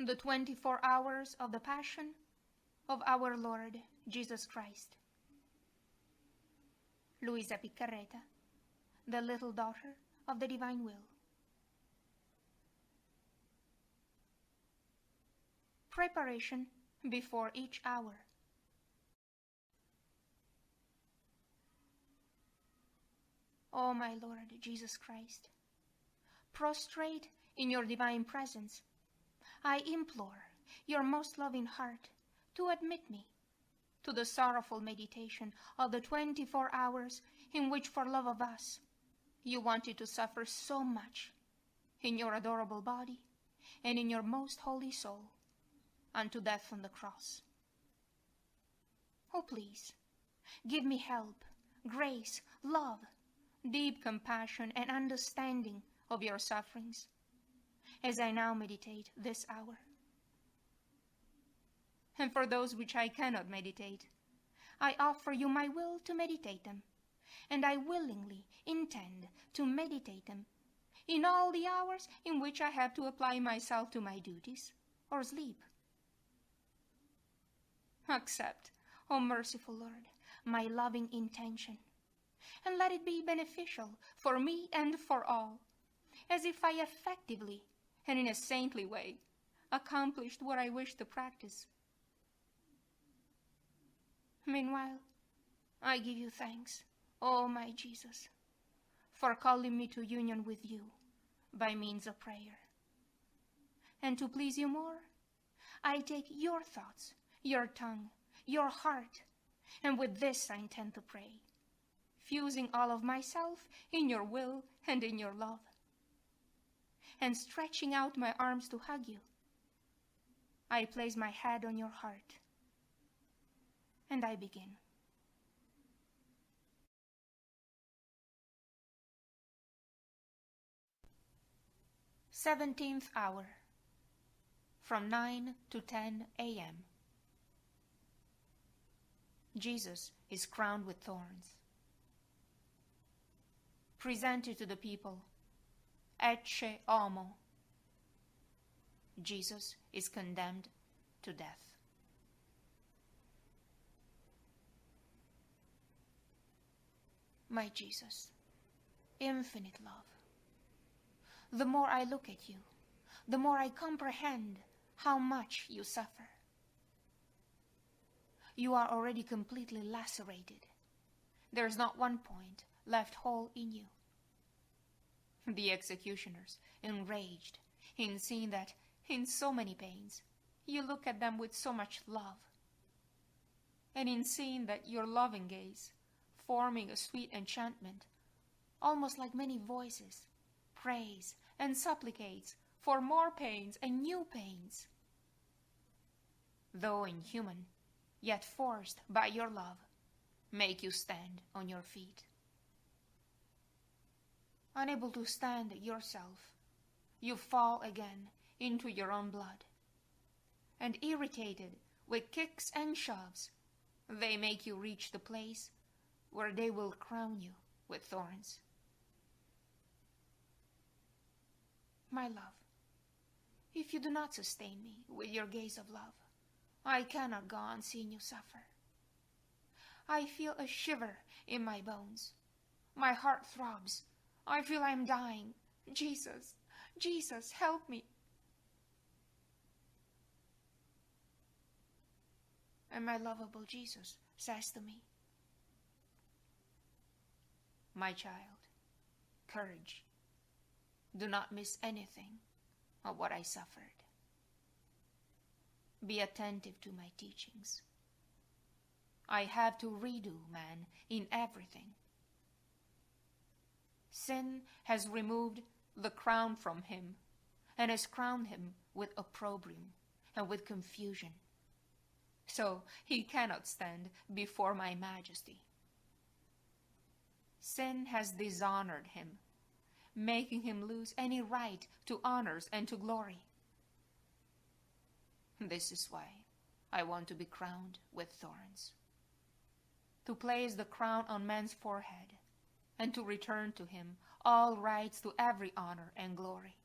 the 24 hours of the Passion of our Lord Jesus Christ. Luisa Piccarreta, the little daughter of the Divine Will. Preparation before each hour. O my Lord Jesus Christ, prostrate in your divine presence, I implore your most loving heart to admit me to the sorrowful meditation of the 24 hours in which, for love of us, you wanted to suffer so much in your adorable body and in your most holy soul unto death on the cross. Oh, please, give me help, grace, love, deep compassion and understanding of your sufferings as I now meditate this hour. And for those which I cannot meditate, I offer you my will to meditate them, and I willingly intend to meditate them in all the hours in which I have to apply myself to my duties or sleep. Accept, O merciful Lord, my loving intention, and let it be beneficial for me and for all, as if I effectively and in a saintly way accomplished what I wish to practice. Meanwhile, I give you thanks, O my Jesus, for calling me to union with you by means of prayer. And to please you more, I take your thoughts, your tongue, your heart, and with this I intend to pray, fusing all of myself in your will and in your love, and stretching out my arms to hug you, I place my head on your heart, and I begin. Seventeenth hour, from 9 to 10 a.m. Jesus is crowned with thorns. Presented to the people, Ecce homo. Jesus is condemned to death. My Jesus, infinite love, the more I look at you, the more I comprehend how much you suffer. You are already completely lacerated. There is not one point left whole in you. The executioners, enraged in seeing that in so many pains you look at them with so much love, and in seeing that your loving gaze, forming a sweet enchantment, almost like many voices, prays and supplicates for more pains and new pains. Though inhuman, yet forced by your love, make you stand on your feet. Unable to stand yourself, you fall again into your own blood, and irritated with kicks and shoves, they make you reach the place where they will crown you with thorns. My love, if you do not sustain me with your gaze of love, I cannot go on seeing you suffer. I feel a shiver in my bones. My heart throbs. I feel I am dying. Jesus, Jesus, help me. And my lovable Jesus says to me, my child, courage. Do not miss anything of what I suffered. Be attentive to my teachings. I have to redo man in everything. Sin has removed the crown from him and has crowned him with opprobrium and with confusion. So he cannot stand before my majesty. Sin has dishonored him, making him lose any right to honors and to glory. This is why I want to be crowned with thorns, to place the crown on man's forehead, and to return to him all rights to every honor and glory.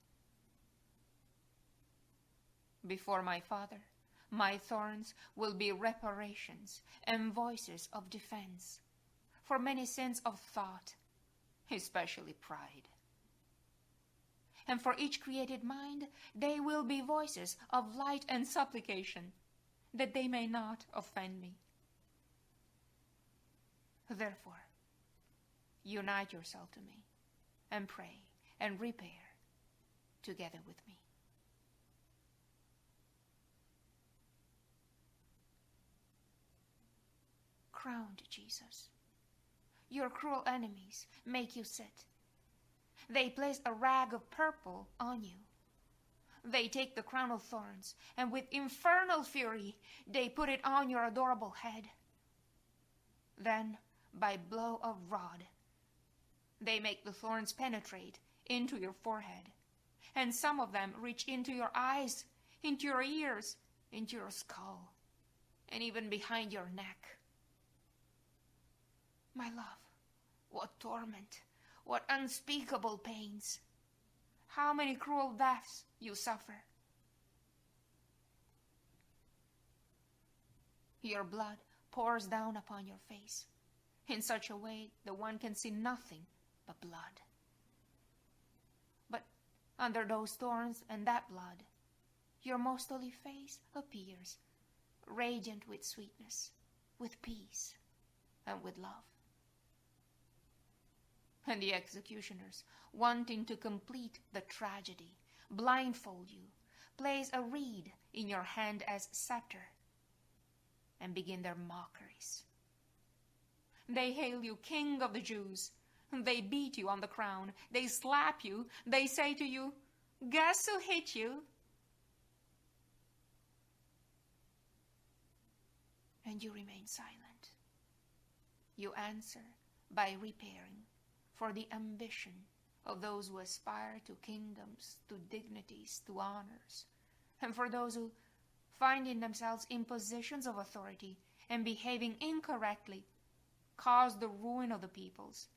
Before my Father, my thorns will be reparations and voices of defense for many sins of thought, especially pride. And for each created mind, they will be voices of light and supplication, that they may not offend me. Therefore, unite yourself to me, and pray and repair together with me. Crowned Jesus, your cruel enemies make you sit. They place a rag of purple on you. They take the crown of thorns, and with infernal fury they put it on your adorable head. Then, by blow of rod, they make the thorns penetrate into your forehead, and some of them reach into your eyes, into your ears, into your skull, and even behind your neck. My love, what torment, what unspeakable pains! How many cruel deaths you suffer! Your blood pours down upon your face in such a way that one can see nothing but blood. But under those thorns and that blood, your most holy face appears, radiant with sweetness, with peace, and with love. And the executioners, wanting to complete the tragedy, blindfold you, place a reed in your hand as scepter, and begin their mockeries. They hail you King of the Jews. They beat you on the crown. They slap you. They say to you, "Guess who hit you?" And you remain silent. You answer by repairing for the ambition of those who aspire to kingdoms, to dignities, to honors, and for those who, finding themselves in positions of authority and behaving incorrectly, cause the ruin of the peoples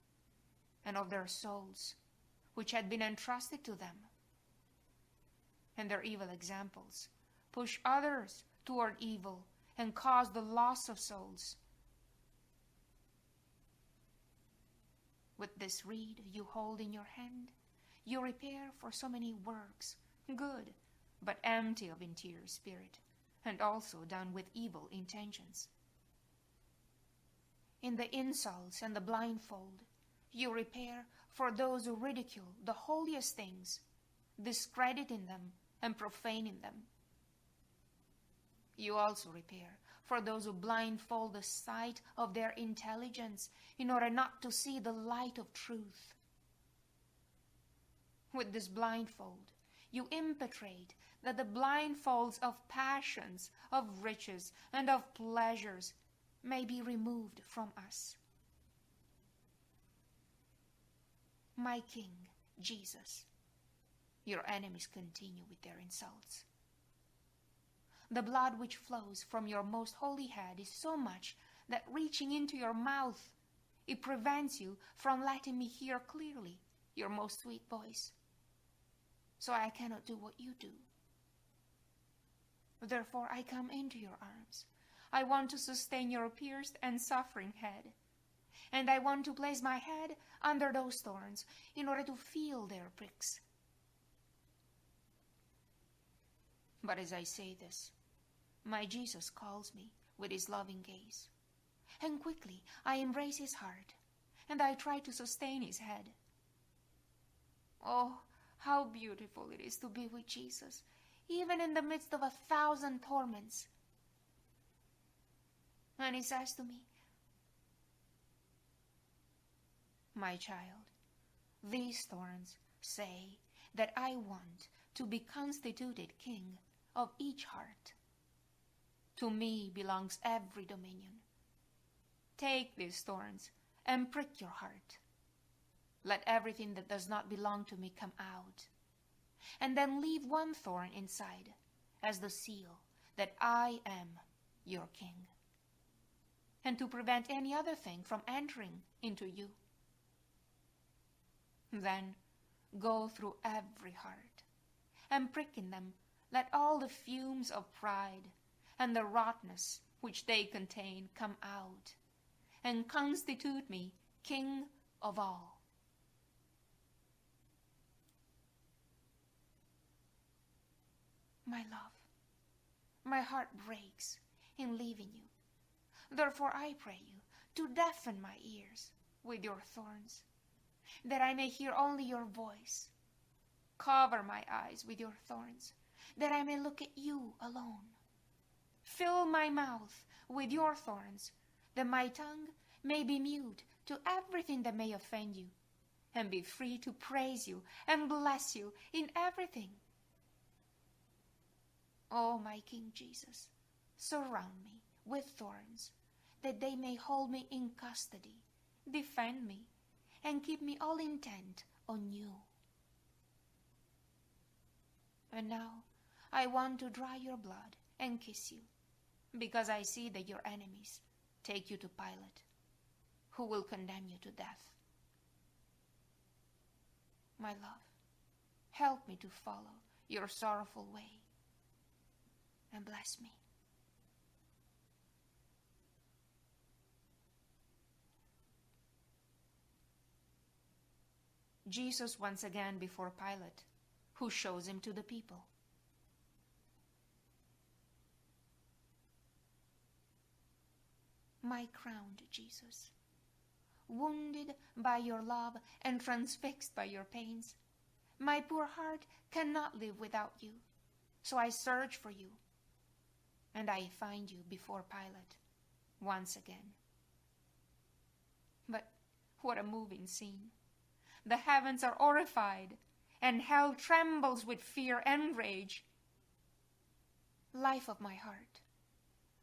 and of their souls, which had been entrusted to them. And their evil examples push others toward evil and cause the loss of souls. With this reed you hold in your hand, you repair for so many works, good, but empty of interior spirit, and also done with evil intentions. In the insults and the blindfold, you repair for those who ridicule the holiest things, discrediting them and profaning them. You also repair for those who blindfold the sight of their intelligence in order not to see the light of truth. With this blindfold, you impetrate that the blindfolds of passions, of riches, and of pleasures may be removed from us. My King, Jesus, your enemies continue with their insults. The blood which flows from your most holy head is so much that reaching into your mouth, it prevents you from letting me hear clearly your most sweet voice. So I cannot do what you do. Therefore I come into your arms. I want to sustain your pierced and suffering head. And I want to place my head under those thorns in order to feel their pricks. But as I say this, my Jesus calls me with his loving gaze. And quickly I embrace his heart, and I try to sustain his head. Oh, how beautiful it is to be with Jesus, even in the midst of 1,000 torments. And he says to me, "My child, these thorns say that I want to be constituted king of each heart. To me belongs every dominion. Take these thorns and prick your heart. Let everything that does not belong to me come out, and then leave one thorn inside as the seal that I am your king, and to prevent any other thing from entering into you. Then go through every heart and prick in them let all the fumes of pride and the rottenness which they contain come out, and constitute me king of all. My love, my heart breaks in leaving you. Therefore I pray you to deafen my ears with your thorns, that I may hear only your voice. Cover my eyes with your thorns, that I may look at you alone. Fill my mouth with your thorns, that my tongue may be mute to everything that may offend you, and be free to praise you and bless you in everything. O my King Jesus, surround me with thorns, that they may hold me in custody, defend me, and keep me all intent on you. And now I want to dry your blood and kiss you, because I see that your enemies take you to Pilate, who will condemn you to death. My love, help me to follow your sorrowful way, and bless me. Jesus once again before Pilate, who shows him to the people. My crowned Jesus, wounded by your love and transfixed by your pains, my poor heart cannot live without you, so I search for you, and I find you before Pilate once again. But what a moving scene! The heavens are horrified, and hell trembles with fear and rage. Life of my heart,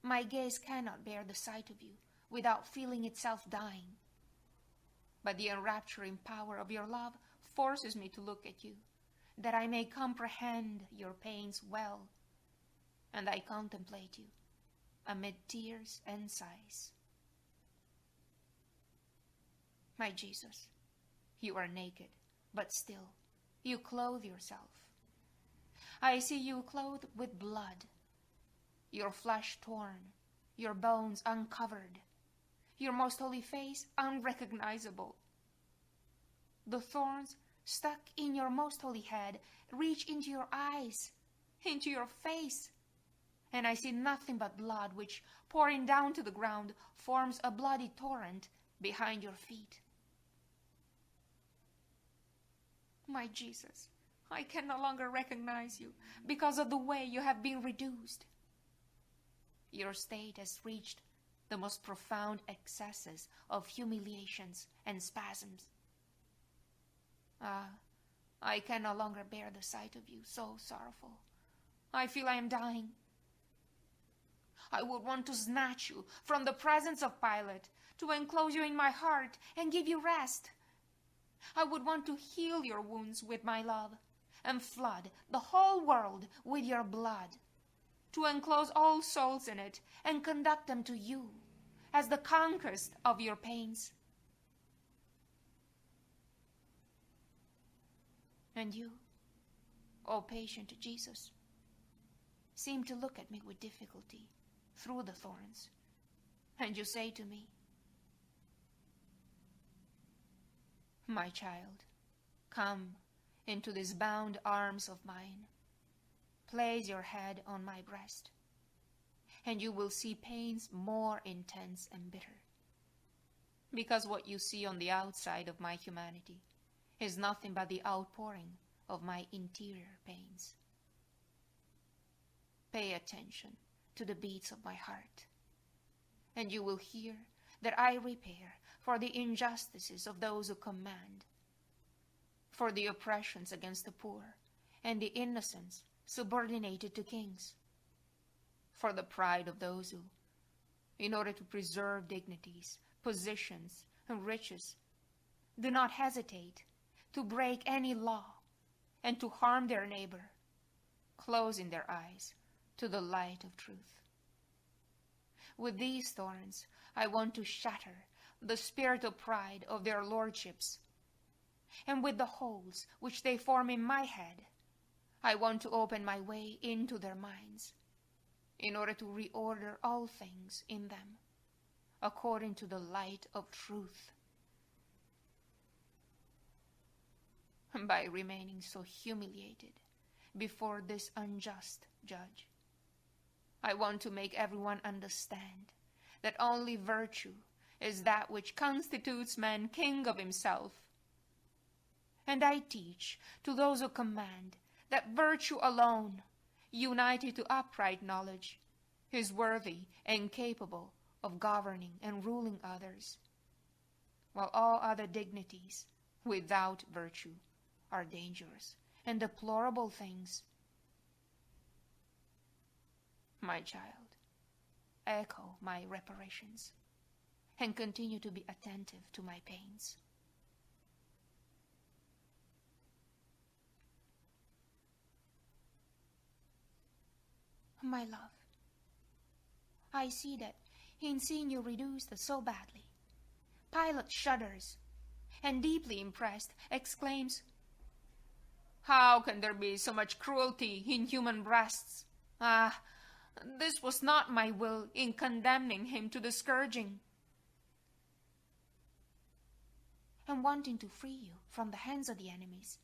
my gaze cannot bear the sight of you without feeling itself dying. But the enrapturing power of your love forces me to look at you, that I may comprehend your pains well, and I contemplate you amid tears and sighs. My Jesus, you are naked, but still you clothe yourself. I see you clothed with blood, your flesh torn, your bones uncovered, your most holy face unrecognizable. The thorns stuck in your most holy head reach into your eyes, into your face, and I see nothing but blood which, pouring down to the ground, forms a bloody torrent behind your feet. My Jesus, I can no longer recognize you because of the way you have been reduced. Your state has reached the most profound excesses of humiliations and spasms. I can no longer bear the sight of you, so sorrowful. I feel I am dying. I would want to snatch you from the presence of Pilate, to enclose you in my heart and give you rest. I would want to heal your wounds with my love, and flood the whole world with your blood, to enclose all souls in it and conduct them to you as the conquest of your pains. And you, O patient Jesus, seem to look at me with difficulty through the thorns, and you say to me, my child, come into these bound arms of mine. Place your head on my breast, and you will see pains more intense and bitter. Because what you see on the outside of my humanity is nothing but the outpouring of my interior pains. Pay attention to the beats of my heart, and you will hear that I repair for the injustices of those who command, for the oppressions against the poor and the innocents subordinated to kings, for the pride of those who, in order to preserve dignities, positions, and riches, do not hesitate to break any law and to harm their neighbor, closing their eyes to the light of truth. With these thorns, I want to shatter the spirit of pride of their lordships, and with the holes which they form in my head, I want to open my way into their minds in order to reorder all things in them according to the light of truth. By remaining so humiliated before this unjust judge, I want to make everyone understand that only virtue is that which constitutes man king of himself. And I teach to those who command that virtue alone, united to upright knowledge, is worthy and capable of governing and ruling others, while all other dignities without virtue are dangerous and deplorable things. My child, echo my reparations and continue to be attentive to my pains. My love, I see that in seeing you reduced so badly, Pilate shudders and, deeply impressed, exclaims, "How can there be so much cruelty in human breasts? Ah, this was not my will in condemning him to the scourging." And wanting to free you from the hands of the enemies,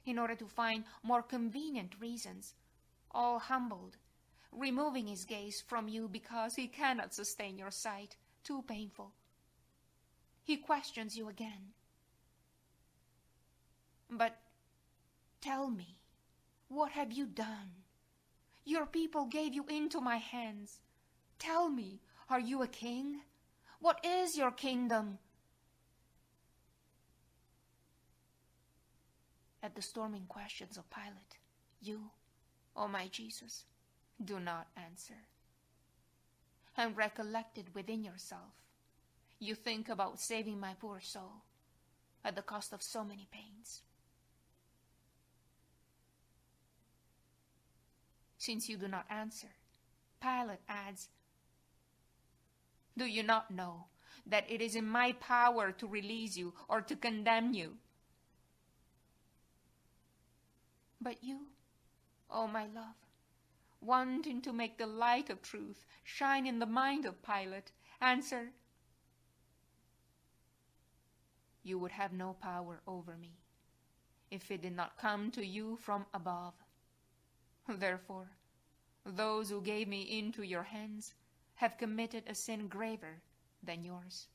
in order to find more convenient reasons, all humbled, removing his gaze from you because he cannot sustain your sight, too painful, he questions you again. "But tell me, what have you done? Your people gave you into my hands. Tell me, are you a king? What is your kingdom?" At the storming questions of Pilate, you, O my Jesus, do not answer. And recollected within yourself, you think about saving my poor soul at the cost of so many pains. Since you do not answer, Pilate adds, "Do you not know that it is in my power to release you or to condemn you?" But you, O my love, wanting to make the light of truth shine in the mind of Pilate, answer, "You would have no power over me if it did not come to you from above. Therefore, those who gave me into your hands have committed a sin graver than yours."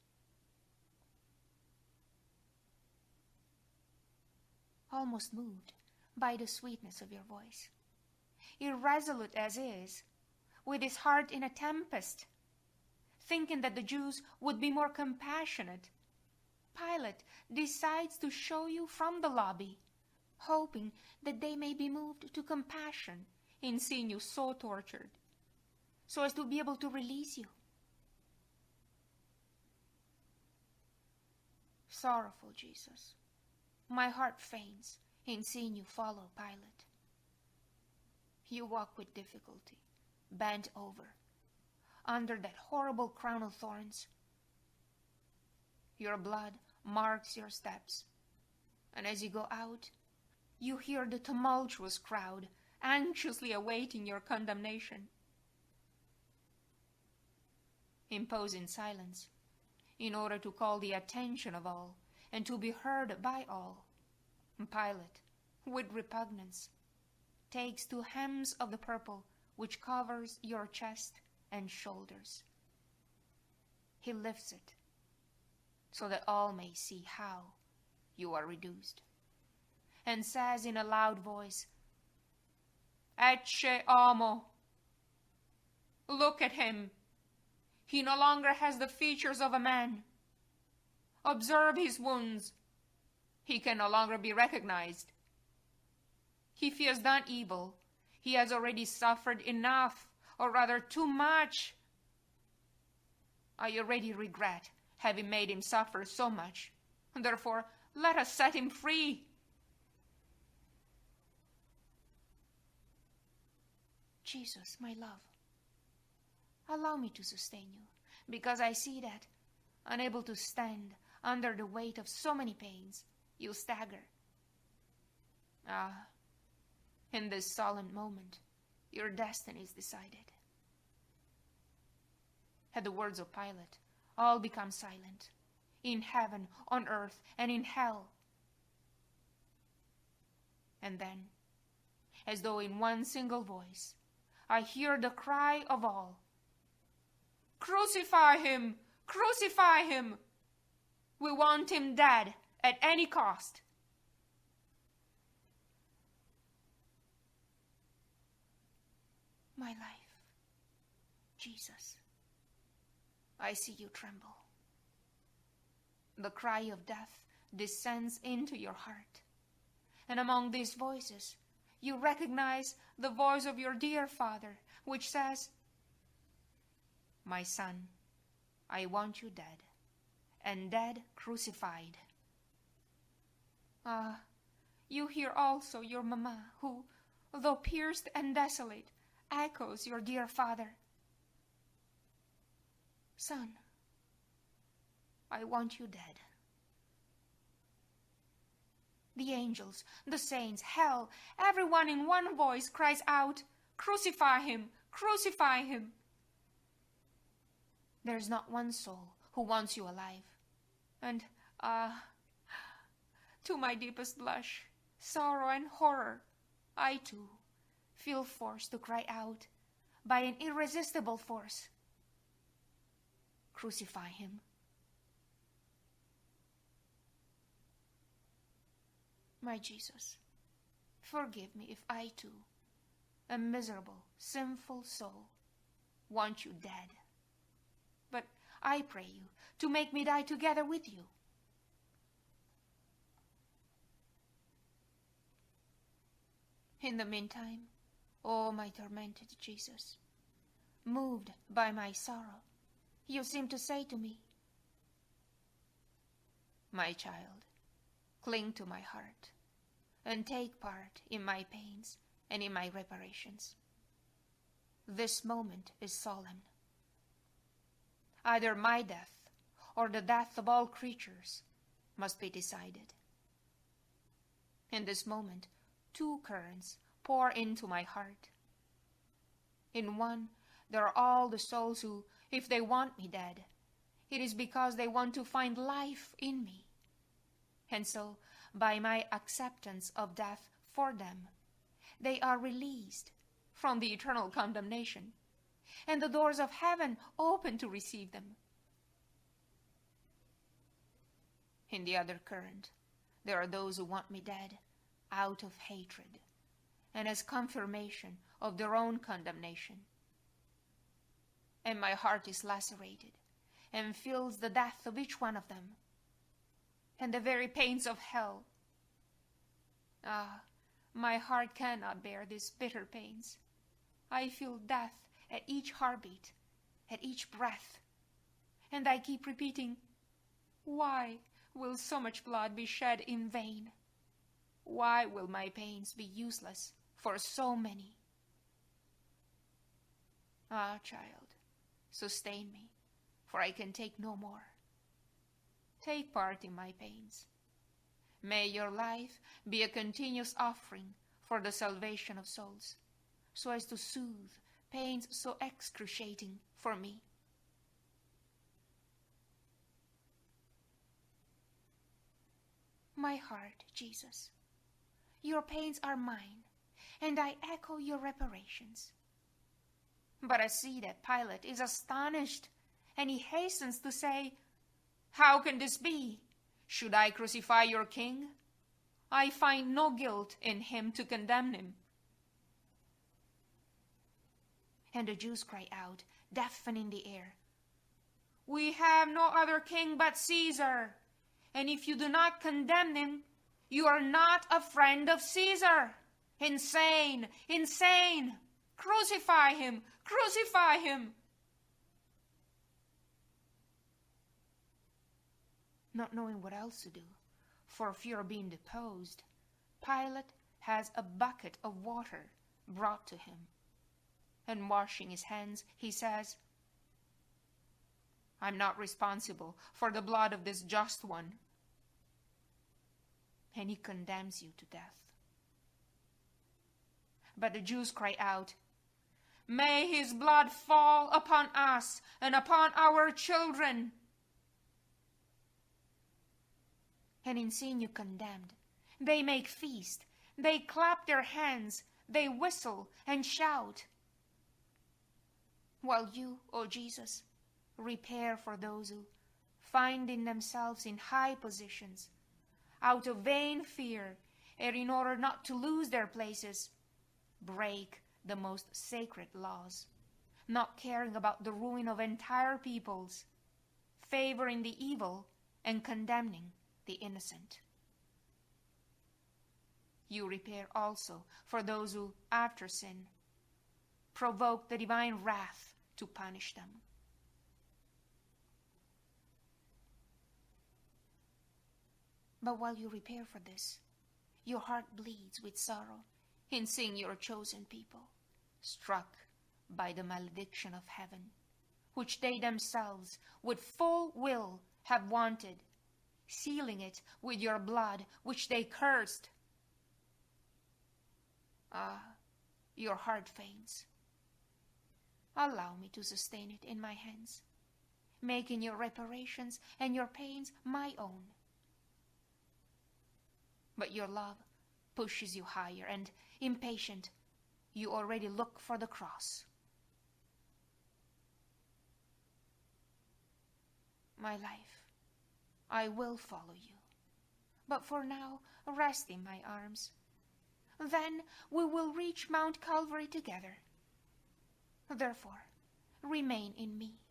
Almost moved by the sweetness of your voice, irresolute as is, with his heart in a tempest, thinking that the Jews would be more compassionate, Pilate decides to show you from the lobby, hoping that they may be moved to compassion in seeing you so tortured, so as to be able to release you. Sorrowful Jesus, my heart faints in seeing you follow Pilate. You walk with difficulty, bent over, under that horrible crown of thorns. Your blood marks your steps, and as you go out, you hear the tumultuous crowd anxiously awaiting your condemnation. Impose in silence, in order to call the attention of all and to be heard by all. Pilate, with repugnance, takes 2 hems of the purple which covers your chest and shoulders. He lifts it so that all may see how you are reduced, and says in a loud voice, "Ecce homo! Look at him. He no longer has the features of a man. Observe his wounds. He can no longer be recognized. If he has done evil, he has already suffered enough, or rather too much. I already regret having made him suffer so much. Therefore, let us set him free." Jesus, my love, allow me to sustain you, because I see that, unable to stand under the weight of so many pains, you stagger. Ah, In this solemn moment, your destiny is decided. At the words of Pilate, all become silent, in heaven, on earth, and in hell. And then, as though in one single voice, I hear the cry of all, "Crucify him! Crucify him! We want him dead at any cost." My life, Jesus, I see you tremble. The cry of death descends into your heart. And among these voices, you recognize the voice of your dear Father, which says, "My son, I want you dead, and dead crucified." Ah, you hear also your Mama, who, though pierced and desolate, echoes your dear Father. "Son, I want you dead." The angels, the saints, hell, everyone in one voice cries out, "Crucify him! Crucify him!" There's not one soul who wants you alive. And, to my deepest blush, sorrow, and horror, I too feel forced to cry out by an irresistible force, "Crucify him!" My Jesus, forgive me if I too, a miserable, sinful soul, want you dead. But I pray you to make me die together with you. In the meantime, O my tormented Jesus, moved by my sorrow, you seem to say to me, "My child, cling to my heart, and take part in my pains and in my reparations. This moment is solemn. Either my death or the death of all creatures must be decided. In this moment, two currents pour into my heart. In one, there are all the souls who, if they want me dead, it is because they want to find life in me. And so, by my acceptance of death for them, they are released from the eternal condemnation, and the doors of heaven open to receive them. In the other current, there are those who want me dead out of hatred, and as confirmation of their own condemnation. And my heart is lacerated, and feels the death of each one of them, and the very pains of hell. Ah, my heart cannot bear these bitter pains. I feel death at each heartbeat, at each breath. And I keep repeating, why will so much blood be shed in vain? Why will my pains be useless for so many? Ah, child, sustain me, for I can take no more. Take part in my pains. May your life be a continuous offering for the salvation of souls, so as to soothe pains so excruciating for me. My heart, Jesus, your pains are mine, and I echo your reparations. But I see that Pilate is astonished, and he hastens to say, "How can this be? Should I crucify your king? I find no guilt in him to condemn him." And the Jews cry out, deafening the air, "We have no other king but Caesar, and if you do not condemn him, you are not a friend of Caesar. Insane! Insane! Crucify him! Crucify him!" Not knowing what else to do, for fear of being deposed, Pilate has a bucket of water brought to him. And washing his hands, he says, "I'm not responsible for the blood of this just one." And he condemns you to death. But the Jews cry out, "May his blood fall upon us and upon our children." And in seeing you condemned, they make feast, they clap their hands, they whistle and shout. While you, O Jesus, repair for those who, finding themselves in high positions, out of vain fear, and in order not to lose their places, break the most sacred laws, not caring about the ruin of entire peoples, favoring the evil and condemning the innocent. You repair also for those who, after sin, provoke the divine wrath to punish them. But while you repair for this, your heart bleeds with sorrow in seeing your chosen people struck by the malediction of heaven, which they themselves with full will have wanted, sealing it with your blood, which they cursed. Ah, your heart faints. Allow me to sustain it in my hands, making your reparations and your pains my own. But your love pushes you higher, and, impatient, you already look for the cross. My life, I will follow you, but for now rest in my arms. Then we will reach Mount Calvary together. Therefore, remain in me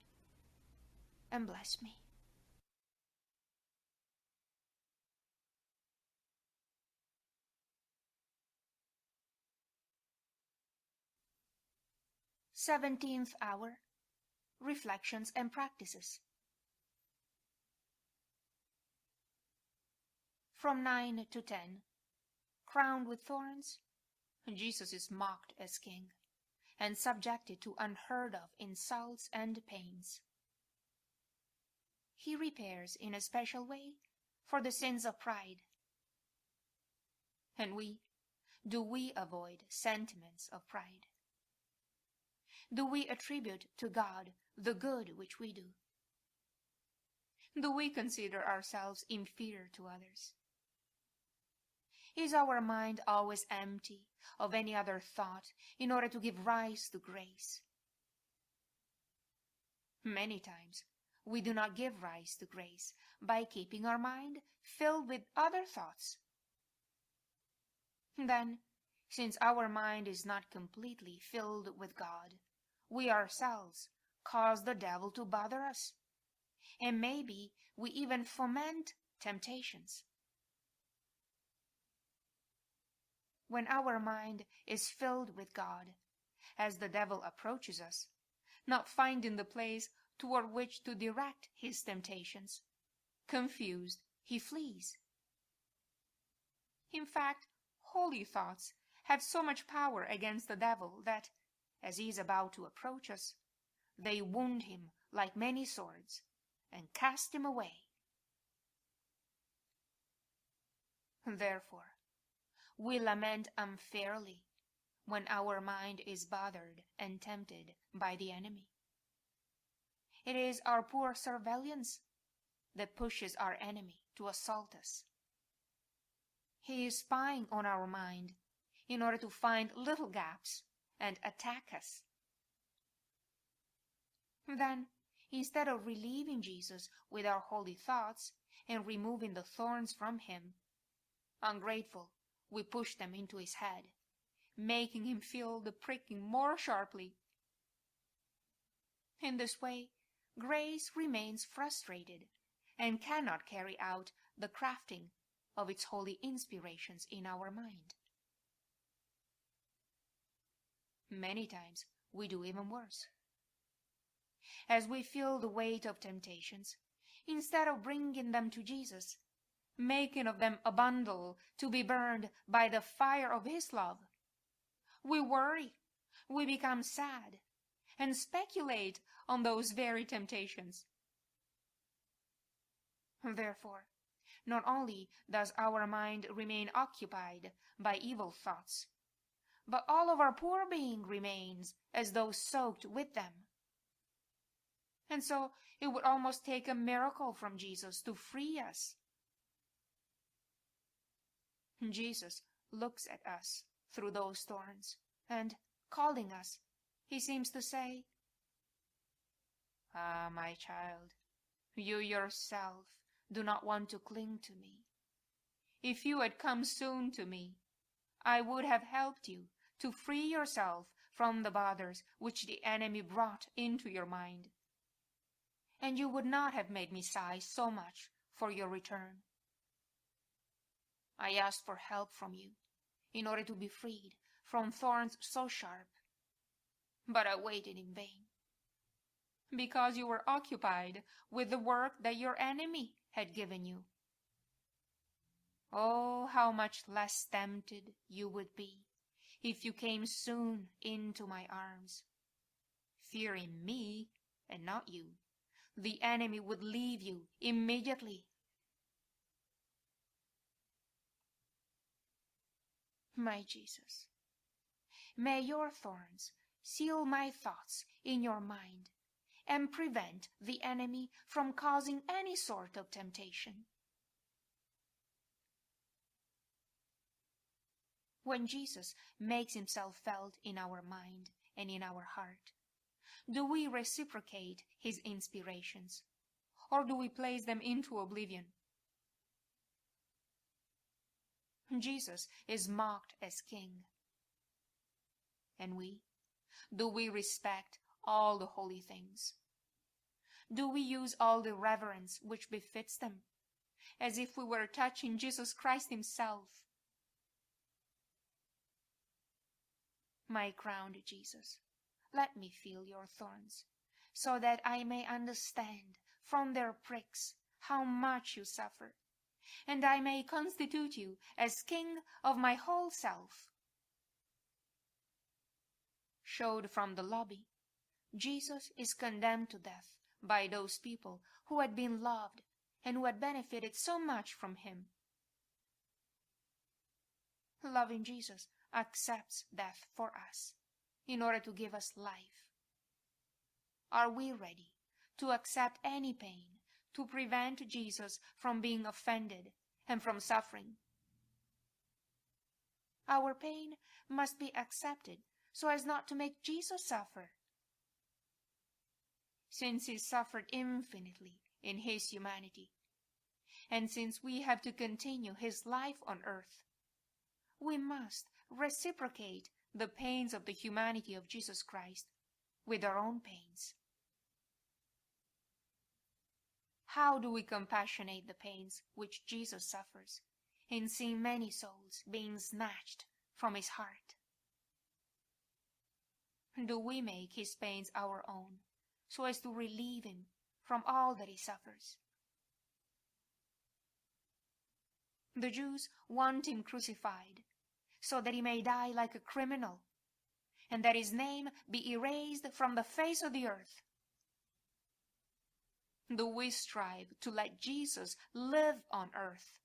and bless me. 17th Hour, Reflections and Practices. From 9 to 10, crowned with thorns, Jesus is mocked as king and subjected to unheard of insults and pains. He repairs in a special way for the sins of pride. And do we avoid sentiments of pride? Do we attribute to God the good which we do? Do we consider ourselves inferior to others? Is our mind always empty of any other thought in order to give rise to grace? Many times we do not give rise to grace by keeping our mind filled with other thoughts. Then, since our mind is not completely filled with God, we ourselves cause the devil to bother us, and maybe we even foment temptations. When our mind is filled with God, as the devil approaches us, not finding the place toward which to direct his temptations, confused, he flees. In fact, holy thoughts have so much power against the devil that, as he is about to approach us, they wound him like many swords and cast him away. Therefore, we lament unfairly when our mind is bothered and tempted by the enemy. It is our poor surveillance that pushes our enemy to assault us. He is spying on our mind in order to find little gaps and attack us. Then, instead of relieving Jesus with our holy thoughts and removing the thorns from him, ungrateful, we push them into his head, making him feel the pricking more sharply. In this way, grace remains frustrated and cannot carry out the crafting of its holy inspirations in our mind. Many times we do even worse. As we feel the weight of temptations, instead of bringing them to Jesus, making of them a bundle to be burned by the fire of his love, we worry, we become sad, and speculate on those very temptations. Therefore, not only does our mind remain occupied by evil thoughts, but all of our poor being remains as though soaked with them. And so it would almost take a miracle from Jesus to free us. Jesus looks at us through those thorns, and, calling us, he seems to say, "Ah, my child, you yourself do not want to cling to me. If you had come soon to me, I would have helped you to free yourself from the bothers which the enemy brought into your mind. And you would not have made me sigh so much for your return. I asked for help from you in order to be freed from thorns so sharp, but I waited in vain, because you were occupied with the work that your enemy had given you. Oh, how much less tempted you would be if you came soon into my arms. Fearing me and not you, the enemy would leave you immediately. My Jesus, may your thorns seal my thoughts in your mind and prevent the enemy from causing any sort of temptation. When Jesus makes himself felt in our mind and in our heart, do we reciprocate his inspirations, or do we place them into oblivion? Jesus is mocked as king. And do we respect all the holy things? Do we use all the reverence which befits them, as if we were touching Jesus Christ himself? My crowned Jesus, let me feel your thorns, so that I may understand from their pricks how much you suffer, and I may constitute you as king of my whole self. Showed from the lobby, Jesus is condemned to death by those people who had been loved and who had benefited so much from him. Loving Jesus accepts death for us in order to give us life. Are we ready to accept any pain to prevent Jesus from being offended and from suffering? Our pain must be accepted so as not to make Jesus suffer. Since he suffered infinitely in his humanity, and since we have to continue his life on earth, we must reciprocate the pains of the humanity of Jesus Christ with our own pains. How do we compassionate the pains which Jesus suffers in seeing many souls being snatched from his heart? Do we make his pains our own so as to relieve him from all that he suffers? The Jews want him crucified so that he may die like a criminal, and that his name be erased from the face of the earth. Do we strive to let Jesus live on earth?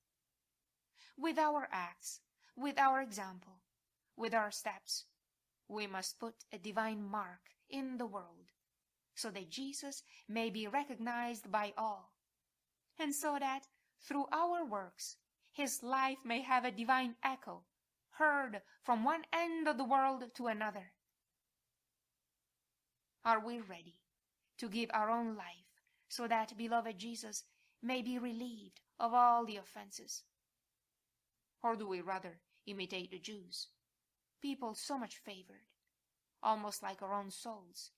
With our acts, with our example, with our steps, we must put a divine mark in the world, so that Jesus may be recognized by all, and so that, through our works, his life may have a divine echo, heard from one end of the world to another. Are we ready to give our own life so that beloved Jesus may be relieved of all the offenses? Or do we rather imitate the Jews, people so much favored, almost like our own souls,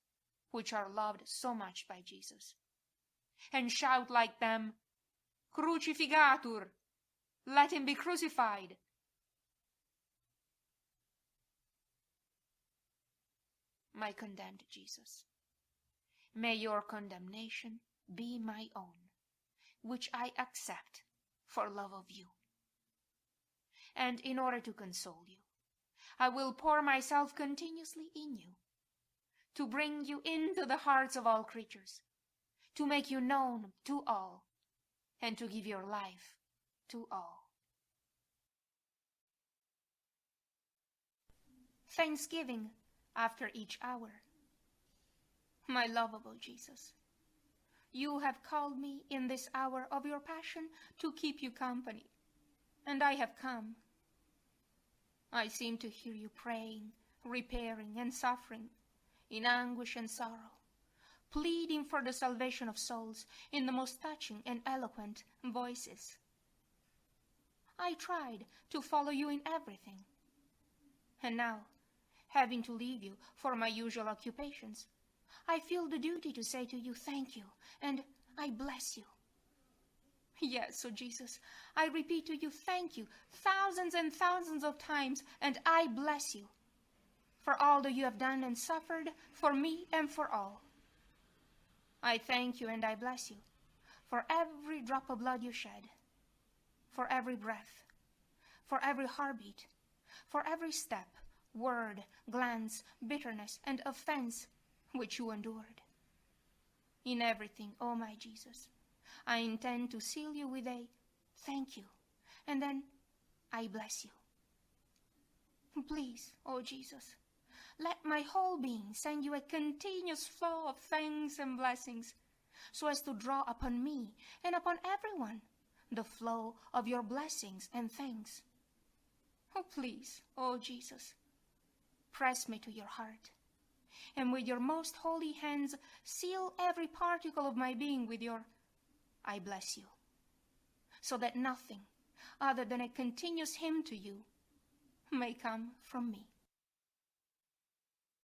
which are loved so much by Jesus, and shout like them, "Crucifigatur! Let him be crucified!" My condemned Jesus, may your condemnation be my own, which I accept for love of you. And in order to console you, I will pour myself continuously in you, to bring you into the hearts of all creatures, to make you known to all, and to give your life to all. thanksgiving after each hour. My lovable Jesus, you have called me in this hour of your passion to keep you company, and I have come. I seem to hear you praying, repairing, and suffering, in anguish and sorrow, pleading for the salvation of souls in the most touching and eloquent voices. I tried to follow you in everything, and now, having to leave you for my usual occupations, I feel the duty to say to you thank you, and I bless you. Yes, O Jesus, I repeat to you thank you thousands and thousands of times, and I bless you for all that you have done and suffered for me and for all. I thank you and I bless you for every drop of blood you shed, for every breath, for every heartbeat, for every step, word, glance, bitterness, and offense which you endured. In everything, O my Jesus, I intend to seal you with a thank you, and then I bless you. Please, O Jesus, let my whole being send you a continuous flow of thanks and blessings, so as to draw upon me and upon everyone the flow of your blessings and thanks. Oh, please, O Jesus, press me to your heart, and with your most holy hands seal every particle of my being with your I bless you, so that nothing other than a continuous hymn to you may come from me.